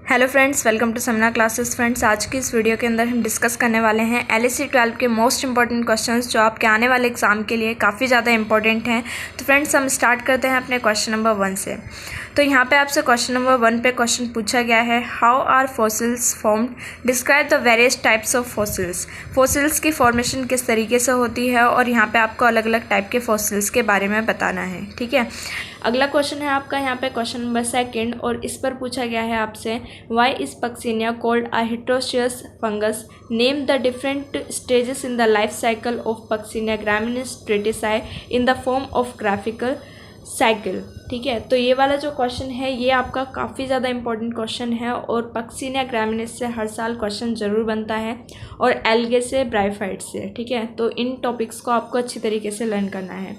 Hello friends, welcome to Samna classes. Friends, आज की इस वीडियो के अंदर हम डिस्कस करने वाले हैं LSC 12 के मोस्ट इंपॉर्टेंट क्वेश्चंस जो आपके आने वाले एग्जाम के लिए काफ़ी ज़्यादा इंपॉर्टेंट हैं। तो फ्रेंड्स, हम स्टार्ट करते हैं अपने क्वेश्चन नंबर 1 से। तो यहाँ पे आपसे क्वेश्चन नंबर 1 पे क्वेश्चन पूछा गया है, how are fossils formed, describe the various types of fossils. Fossils की फॉर्मेशन किस तरीके से होती है और यहाँ पे आपको अलग अलग टाइप के फॉसिल्स के बारे में बताना है। ठीक है, अगला क्वेश्चन है आपका यहाँ पे क्वेश्चन नंबर 2 और इस पर पूछा गया है आपसे, why is Puccinia called a heteroecious fungus, name the different stages in the life cycle of Puccinia graminis tritici in the form of graphical cycle. ठीक है, तो ये वाला जो क्वेश्चन है ये आपका काफ़ी ज़्यादा इंपॉर्टेंट क्वेश्चन है और पक्सिनिया ग्रामिनिस से हर साल क्वेश्चन ज़रूर बनता है और एल्गे से, ब्रायोफाइट से। ठीक है, तो इन टॉपिक्स को आपको अच्छी तरीके से लर्न करना है।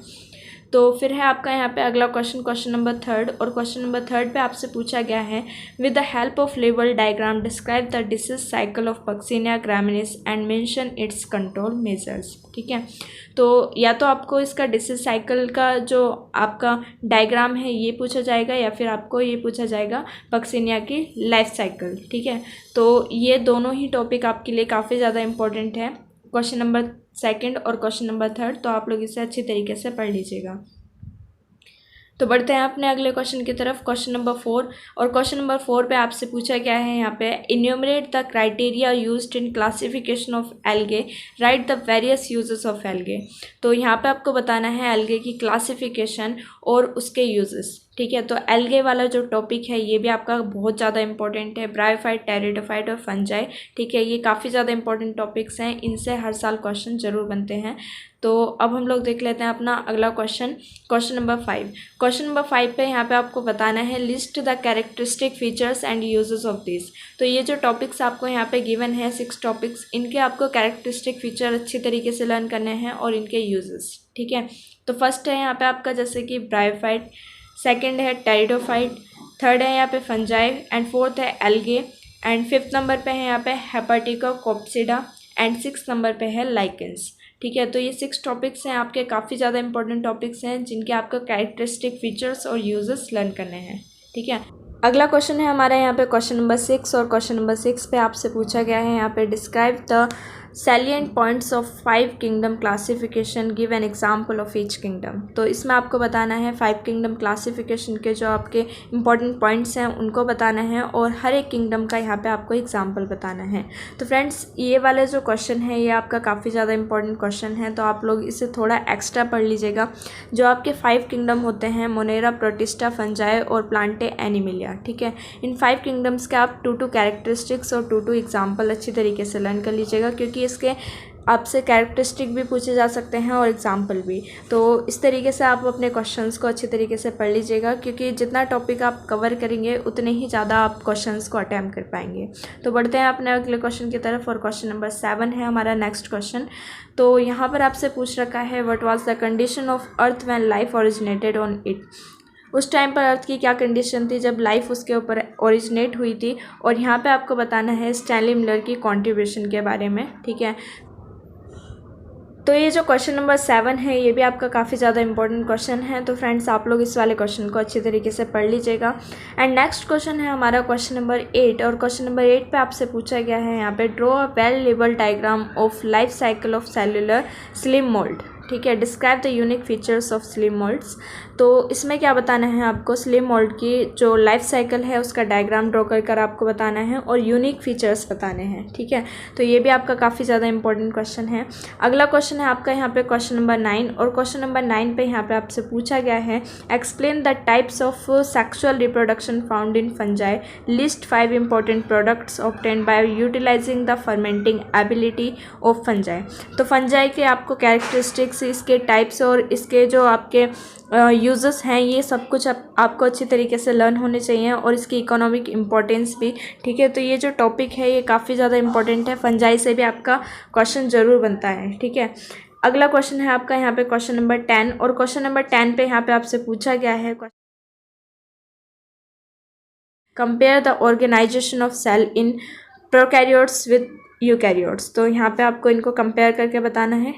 तो फिर है आपका यहाँ पे अगला क्वेश्चन नंबर 3 और क्वेश्चन नंबर 3 पे आपसे पूछा गया है, with the help of level diagram describe the disease cycle of Puccinia ग्रामिनिस and mention it's control measures. ठीक है, तो या तो आपको इसका डिसीज साइकिल का जो आपका डायग्राम है ये पूछा जाएगा या फिर आपको ये पूछा जाएगा पक्सिनिया की लाइफ साइकिल। ठीक है, तो ये दोनों ही टॉपिक आपके लिए काफ़ी ज़्यादा इंपॉर्टेंट है, क्वेश्चन नंबर 2 और क्वेश्चन नंबर 3। तो आप लोग इसे अच्छी तरीके से पढ़ लीजिएगा। तो बढ़ते हैं अपने अगले क्वेश्चन की तरफ, क्वेश्चन नंबर 4 और क्वेश्चन नंबर 4 पे आपसे पूछा गया है यहाँ पे, enumerate the criteria used in classification of algae, right the various uses of algae. तो यहाँ पे आपको बताना है एल्गे की क्लासिफिकेशन और उसके यूजेस। ठीक है, तो एल्गे वाला जो टॉपिक है ये भी आपका बहुत ज़्यादा इंपॉर्टेंट है, ब्रायोफाइट, टेरिडोफाइट और फंजाई। ठीक है, ये काफ़ी ज़्यादा इंपॉर्टेंट टॉपिक्स हैं, इनसे हर साल क्वेश्चन जरूर बनते हैं। तो अब हम लोग देख लेते हैं अपना अगला question, question number 5। Question number 5 पे यहाँ पे आपको बताना है, list the characteristic features and uses of this. तो ये जो टॉपिक्स आपको यहाँ पे गिवन है 6 टॉपिक्स, इनके आपको कैरेक्टरिस्टिक फीचर अच्छी तरीके से लर्न करने हैं और इनके यूजेस। ठीक है, तो फर्स्ट है यहाँ पे आपका जैसे कि ब्रायोफाइट, सेकेंड है टेरिडोफाइट, थर्ड है यहाँ पे फंजाई एंड फोर्थ है एल्गे एंड फिफ्थ नंबर पे है यहाँ पे हेपाटिकोकोप्सिडा एंड 6th नंबर पे है लाइकेंस। ठीक है, तो ये 6 टॉपिक्स हैं आपके, काफ़ी ज़्यादा इंपॉर्टेंट टॉपिक्स हैं जिनके आपको कैरेक्टरिस्टिक फीचर्स और यूजेस लर्न करने हैं। ठीक है, अगला क्वेश्चन है हमारा यहाँ पे क्वेश्चन नंबर 6 और क्वेश्चन नंबर 6 पे आपसे पूछा गया है यहाँ पे, describe the salient points of 5 kingdom classification, give an example of each kingdom. तो इसमें आपको बताना है 5 किंगडम क्लासिफिकेशन के जो आपके इंपॉर्टेंट पॉइंट्स हैं उनको बताना है और हर एक किंगडम का यहाँ पे आपको एग्जाम्पल बताना है। तो फ्रेंड्स, ये वाला जो क्वेश्चन है ये आपका काफ़ी ज़्यादा इंपॉर्टेंट क्वेश्चन है, तो आप लोग इसे थोड़ा एक्स्ट्रा पढ़ लीजिएगा। जो आपके 5 किंगडम होते हैं, मोनेरा, प्रोटिस्टा, फंजाई और प्लांटे एनिमिलिया। ठीक है, इन 5 किंगडम्स के आप 2 कैरेक्टरिस्टिक्स और 2 एग्जाम्पल अच्छी तरीके से लर्न कर लीजिएगा, क्योंकि इसके आपसे कैरेक्टरिस्टिक भी पूछे जा सकते हैं और एग्जाम्पल भी। तो इस तरीके से आप अपने क्वेश्चंस को अच्छी तरीके से पढ़ लीजिएगा, क्योंकि जितना टॉपिक आप कवर करेंगे उतने ही ज़्यादा आप क्वेश्चंस को अटैम्प्ट कर पाएंगे। तो बढ़ते हैं अपने अगले क्वेश्चन की तरफ और क्वेश्चन नंबर 7 है हमारा नेक्स्ट क्वेश्चन। तो यहाँ पर आपसे पूछ रखा है, what was the condition of earth when life originated on it. उस टाइम पर अर्थ की क्या कंडीशन थी जब लाइफ उसके ऊपर ओरिजिनेट हुई थी, और यहाँ पे आपको बताना है स्टैनली मिलर की कंट्रीब्यूशन के बारे में। ठीक है, तो ये जो क्वेश्चन नंबर 7 है ये भी आपका काफ़ी ज़्यादा इंपॉर्टेंट क्वेश्चन है। तो फ्रेंड्स, आप लोग इस वाले क्वेश्चन को अच्छी तरीके से पढ़ लीजिएगा। एंड नेक्स्ट क्वेश्चन है हमारा क्वेश्चन नंबर 8 और क्वेश्चन नंबर 8 पे आपसे पूछा गया है यहाँ पे, draw a well label diagram of life cycle of cellular slim mould. ठीक है, describe the unique features of slim moulds. तो इसमें क्या बताना है आपको, स्लिम मोल्ड की जो लाइफ साइकिल है उसका डायग्राम ड्रॉ कर आपको बताना है और यूनिक फीचर्स बताने हैं। ठीक है, तो ये भी आपका काफ़ी ज़्यादा इंपॉर्टेंट क्वेश्चन है। अगला क्वेश्चन है आपका यहाँ पे क्वेश्चन नंबर 9 और क्वेश्चन नंबर 9 पे यहाँ पे आपसे पूछा गया है, explain the types of sexual reproduction found in fungi, list 5 important products obtained by utilising the fermenting ability of fungi. तो फंजाई के आपको कैरेक्टरिस्टिक्स, इसके टाइप्स और इसके जो आपके यूजेस हैं ये सब कुछ आपको अच्छी तरीके से लर्न होने चाहिए और इसकी इकोनॉमिक इम्पोर्टेंस भी। ठीक है, तो ये जो टॉपिक है ये काफ़ी ज़्यादा इंपॉर्टेंट है, फंजाई से भी आपका क्वेश्चन ज़रूर बनता है। ठीक है, अगला क्वेश्चन है आपका यहाँ पे क्वेश्चन नंबर 10 और क्वेश्चन नंबर 10 पे यहाँ पे आपसे पूछा गया है, compare the organisation of cell in prokaryotes with eukaryotes. तो यहाँ पे आपको इनको कंपेयर करके बताना है।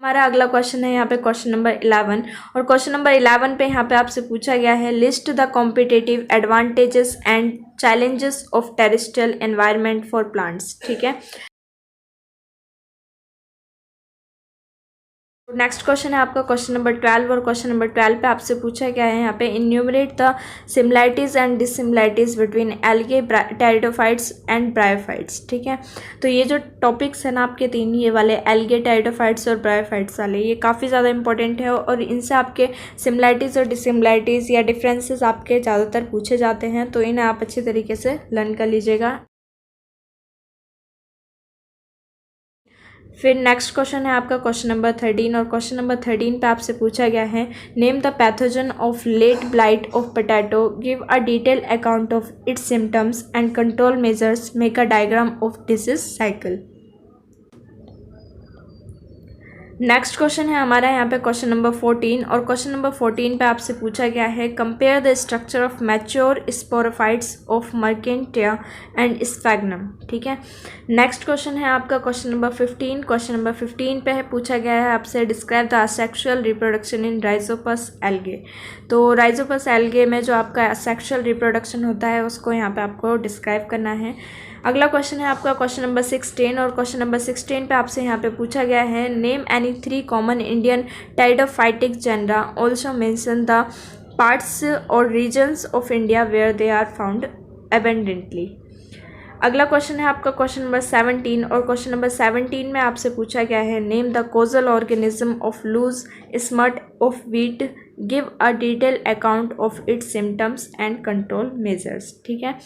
हमारा अगला क्वेश्चन है यहाँ पे क्वेश्चन नंबर 11, और क्वेश्चन नंबर 11 पे यहाँ पे आपसे पूछा गया है list the competitive advantages and challenges of terrestrial environment for plants. ठीक है, नेक्स्ट क्वेश्चन है आपका क्वेश्चन नंबर 12, और क्वेश्चन नंबर 12 पे आपसे पूछा गया है यहाँ पे enumerate the similarities and dissimilarities between algae, pteridophytes and bryophytes. ठीक है, तो ये जो टॉपिक्स हैं ना आपके तीन, ये वाले एल्गे, टेरिडोफाइट्स और ब्रायोफाइट्स वाले, ये काफ़ी ज़्यादा इंपॉर्टेंट है और इनसे आपके सिमिलैरिटीज़ और डिसिमिलैरिटीज़ या डिफरेंसेस आपके ज़्यादातर पूछे जाते हैं, तो इन्हें आप अच्छी तरीके से लर्न कर लीजिएगा। फिर नेक्स्ट क्वेश्चन है आपका क्वेश्चन नंबर 13, और क्वेश्चन नंबर 13 पे आपसे पूछा गया है name the pathogen of late blight of potato, give a detail account of its symptoms and control measures, make a diagram of disease cycle. Next question है हमारा यहाँ पे क्वेश्चन नंबर 14, और क्वेश्चन नंबर 14 पे आपसे पूछा गया है compare the structure of mature sporophytes of Marchantia and Sphagnum. ठीक है, नेक्स्ट क्वेश्चन है आपका क्वेश्चन नंबर 15, क्वेश्चन नंबर 15 पे है पूछा गया है आपसे describe the asexual reproduction in Rhizopus algae. तो राइजोपस एल्गे में जो आपका असेक्सुअल रिप्रोडक्शन होता है उसको यहाँ पे आपको डिस्क्राइब करना है। अगला क्वेश्चन है आपका क्वेश्चन नंबर 16, और क्वेश्चन नंबर 16 पे आपसे यहाँ पे पूछा गया है name any 3 common Indian pteridophytic genera, also mention the parts और reasons of India where they are found abundantly. अगला क्वेश्चन है आपका क्वेश्चन नंबर 17, और क्वेश्चन नंबर 17 में आपसे पूछा गया है name the causal organism of loose smut of wheat, give a detail account of its symptoms and control measures. ठीक है,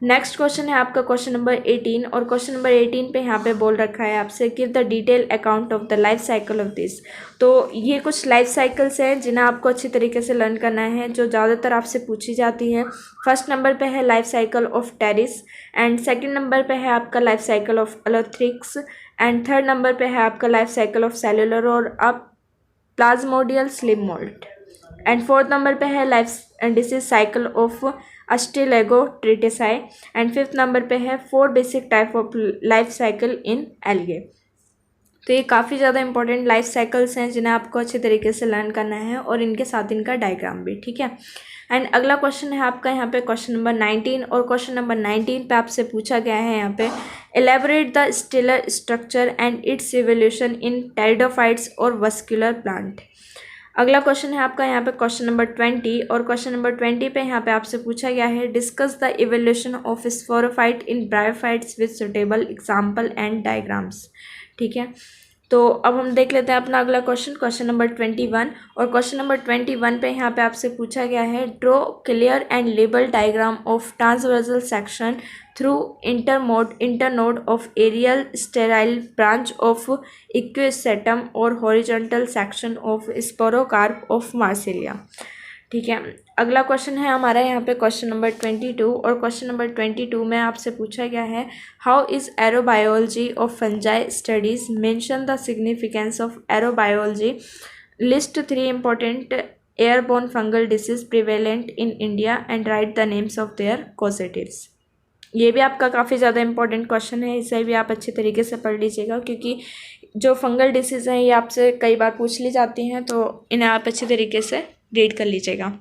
नेक्स्ट क्वेश्चन है आपका क्वेश्चन नंबर 18, और क्वेश्चन नंबर 18 पे यहाँ पे बोल रखा है आपसे give the detail account of the life cycle of this. तो ये कुछ लाइफ साइकिल्स हैं जिन्हें आपको अच्छी तरीके से लर्न करना है, जो ज़्यादातर आपसे पूछी जाती है। फर्स्ट नंबर पे है life cycle of Pteris, and second number पे है आपका life cycle of Ulothrix, and third number पे है आपका लाइफ साइकिल ऑफ सेलुलर और अब plasmodial slime mould, and fourth number पे है life and disease cycle of Ustilago tritici, and fifth number पे है 4 basic type of life cycle in algae. तो ये काफ़ी ज़्यादा इंपॉर्टेंट लाइफ साइकिल्स हैं जिन्हें आपको अच्छे तरीके से लर्न करना है और इनके साथ इनका डायग्राम भी। ठीक है, एंड अगला क्वेश्चन है आपका यहाँ पे क्वेश्चन नंबर 19, और क्वेश्चन नंबर 19 पे आपसे पूछा गया है यहाँ पे elaborate the stelar structure and its evolution in pteridophytes और वस्कुलर प्लांट। अगला क्वेश्चन है आपका यहाँ पे क्वेश्चन नंबर 20, और क्वेश्चन नंबर 20 पे यहाँ पे आपसे पूछा गया है discuss the evolution of sporophyte in bryophytes with suitable example and diagrams. ठीक है, तो अब हम देख लेते हैं अपना अगला क्वेश्चन, क्वेश्चन नंबर 21, और क्वेश्चन नंबर 21 पे यहाँ पे आपसे पूछा गया है draw clear and label diagram of transversal section through internode of aerial sterile branch of Equisetum और horizontal section of sporocarp of Marsilea. ठीक है, अगला क्वेश्चन है हमारा यहाँ पे क्वेश्चन नंबर 22, और क्वेश्चन नंबर 22 में आपसे पूछा गया है how is aerobiology of fungi studies, mention the significance of aerobiology, list 3 important airborne fungal disease prevalent in India and write the names of their causatives. ये भी आपका काफ़ी ज़्यादा इंपॉर्टेंट क्वेश्चन है, इसे भी आप अच्छे तरीके से पढ़ लीजिएगा क्योंकि जो फंगल डिसीज़ हैं ये आपसे कई बार पूछ ली जाती हैं, तो इन्हें आप अच्छे तरीके से रीड कर लीजिएगा।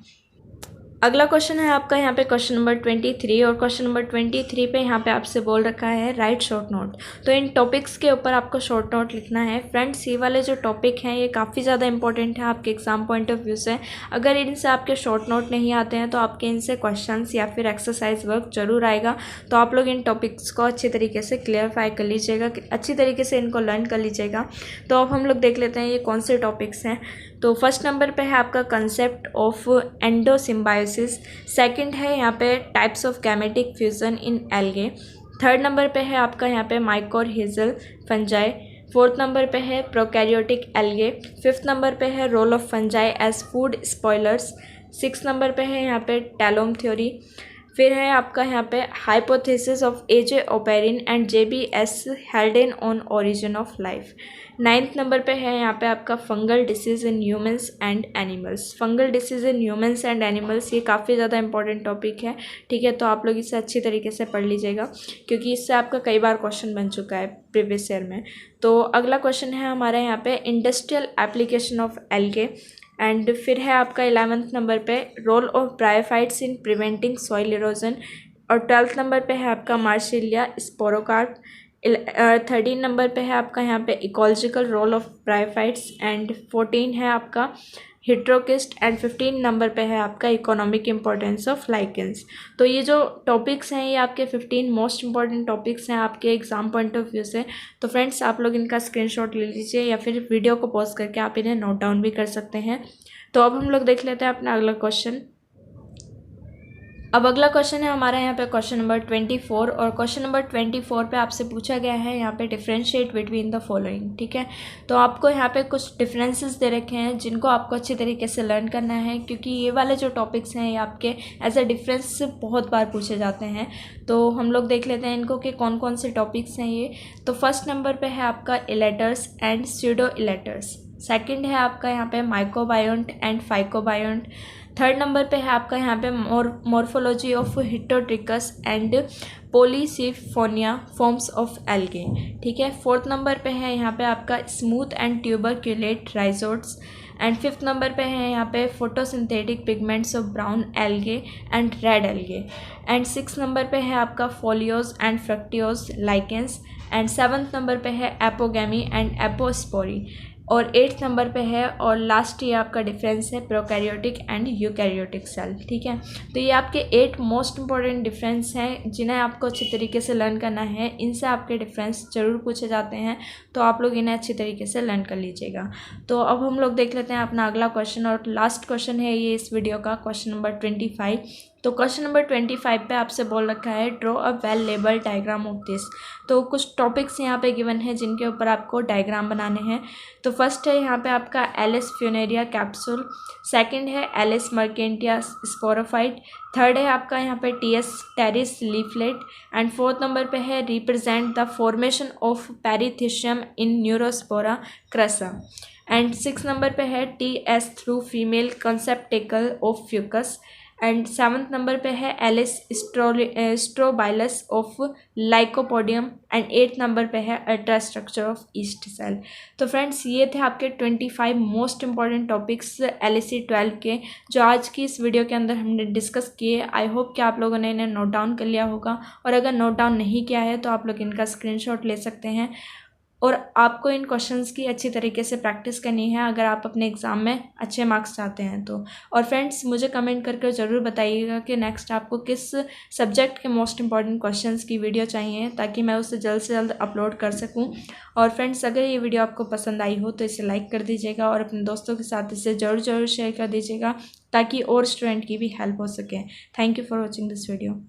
अगला क्वेश्चन है आपका यहाँ पे क्वेश्चन नंबर 23, और क्वेश्चन नंबर 23 पे यहाँ पे आपसे बोल रखा है राइट शॉर्ट नोट। तो इन टॉपिक्स के ऊपर आपको शॉर्ट नोट लिखना है। फ्रेंड्स, ये वाले जो टॉपिक हैं ये काफ़ी ज़्यादा इंपॉर्टेंट है आपके एग्जाम पॉइंट ऑफ व्यू से। अगर इनसे आपके शॉर्ट नोट नहीं आते हैं तो आपके इनसे क्वेश्चंस या फिर एक्सरसाइज वर्क जरूर आएगा, तो आप लोग इन टॉपिक्स को अच्छे तरीके से क्लियरफाई कर लीजिएगा, अच्छी तरीके से इनको लर्न कर लीजिएगा। तो अब हम लोग देख लेते हैं ये कौन से टॉपिक्स हैं। तो फर्स्ट नंबर पे है आपका कंसेप्ट ऑफ एंडोसिम्बायोसिस, सेकंड है यहाँ पे types of gametic fusion in algae, third number पे है आपका यहाँ पे माइकोरहिजल फंजाई, फोर्थ नंबर पे है प्रोकैरियोटिक एल्गे, फिफ्थ नंबर पे है role of fungi as food spoilers, six number पे है यहाँ पे टैलोम थ्योरी, फिर है आपका यहाँ पे hypothesis of A.J. Oparin and J.B.S. हेल्डेन on origin of life. 9th number पे है यहाँ पे आपका fungal disease in humans and animals. Fungal disease in humans and animals ये काफ़ी ज़्यादा इंपॉर्टेंट टॉपिक है, ठीक है। तो आप लोग इसे अच्छी तरीके से पढ़ लीजिएगा क्योंकि इससे आपका कई बार क्वेश्चन बन चुका है प्रीवियस ईयर में। तो अगला क्वेश्चन है हमारा यहाँ पे industrial application of algae. And फिर है आपका 11th नंबर पे role of bryophytes in preventing soil erosion. और 12th नंबर पे है आपका मार्सिलिया स्पोरोकार्प। 13 नंबर पे है आपका यहाँ पे ecological role of bryophytes. And 14 है आपका हिट्रोकिस्ट। एंड 15 नंबर पे है आपका इकोनॉमिक इम्पोर्टेंस ऑफ लाइकेंस। तो ये जो टॉपिक्स हैं ये आपके 15 मोस्ट इंपॉर्टेंट टॉपिक्स हैं आपके एग्जाम पॉइंट ऑफ व्यू से। तो फ्रेंड्स आप लोग इनका स्क्रीनशॉट ले लीजिए या फिर वीडियो को पॉज करके आप इन्हें नोट डाउन भी कर सकते हैं। तो अब हम लोग देख लेते हैं अपना अगला क्वेश्चन। अब अगला क्वेश्चन है हमारा यहाँ पे क्वेश्चन नंबर 24। और क्वेश्चन नंबर 24 पे आपसे पूछा गया है यहाँ पे डिफरेंशिएट बिटवीन द फॉलोइंग, ठीक है। तो आपको यहाँ पे कुछ डिफरेंसेस दे रखे हैं जिनको आपको अच्छी तरीके से लर्न करना है क्योंकि ये वाले जो टॉपिक्स हैं ये आपके एज अ डिफरेंस बहुत बार पूछे जाते हैं। तो हम लोग देख लेते हैं इनको कि कौन कौन से टॉपिक्स हैं ये। तो फर्स्ट नंबर पर है आपका elaters and pseudo elaters. Second है आपका यहाँ पे mycobiont and phycobiont. Third number पे है आपका यहाँ पे morphology of heterotrichous and Polysiphonia forms of algae, ठीक है। फोर्थ नंबर पे है यहाँ पे आपका smooth and tuberculate rhizoids. And fifth number पे है यहाँ पे photosynthetic pigments of brown algae and red algae. And 6th number पे है आपका foliose and fruticose lichens. And 7th number पे है एपोगैमी एंड एपोस्पोरी। और 8th नंबर पे है और लास्ट ये आपका डिफरेंस है प्रोकैरियोटिक एंड यूकैरियोटिक सेल, ठीक है। तो ये आपके 8 मोस्ट इंपॉर्टेंट डिफरेंस हैं जिन्हें आपको अच्छी तरीके से लर्न करना है। इनसे आपके डिफरेंस जरूर पूछे जाते हैं तो आप लोग इन्हें अच्छी तरीके से लर्न कर लीजिएगा। तो अब हम लोग देख लेते हैं अपना अगला क्वेश्चन और लास्ट क्वेश्चन है ये इस वीडियो का, क्वेश्चन नंबर 25। तो क्वेश्चन नंबर 25 पे आपसे बोल रखा है draw a well label diagram of this. तो कुछ टॉपिक्स यहाँ पे गिवन है जिनके ऊपर आपको डायग्राम बनाने हैं। तो फर्स्ट है यहाँ पे आपका एलिस फ्यूनेरिया कैप्सूल। सेकंड है एलिस मर्केंटिया स्पोरोफाइट। थर्ड है आपका यहाँ पे TS Pteris leaflet. And fourth number पे है represent the formation of perithecium in Neurospora crassa. And 6 number पे है TS through female conceptacle of Fucus. And 7th number पे है LS strobilus of Lycopodium. And 8th number पे है ultra structure of yeast cell. तो friends ये थे आपके 25 मोस्ट इंपॉर्टेंट टॉपिक्स LSE 12 के जो आज की इस वीडियो के अंदर हमने डिस्कस किए। आई होप कि आप लोगों ने इन्हें नोट डाउन कर लिया होगा और अगर नोट डाउन नहीं किया है तो आप लोग इनका स्क्रीनशॉट ले सकते हैं और आपको इन क्वेश्चंस की अच्छी तरीके से प्रैक्टिस करनी है अगर आप अपने एग्ज़ाम में अच्छे मार्क्स चाहते हैं तो। और फ्रेंड्स मुझे कमेंट करके ज़रूर बताइएगा कि नेक्स्ट आपको किस सब्जेक्ट के मोस्ट इंपॉर्टेंट क्वेश्चंस की वीडियो चाहिए ताकि मैं उसे जल्द से जल्द अपलोड कर सकूं। और फ्रेंड्स अगर ये वीडियो आपको पसंद आई हो तो इसे लाइक कर दीजिएगा और अपने दोस्तों के साथ इसे ज़रूर शेयर कर दीजिएगा ताकि और स्टूडेंट की भी हेल्प हो सके। Thank you for watching this video.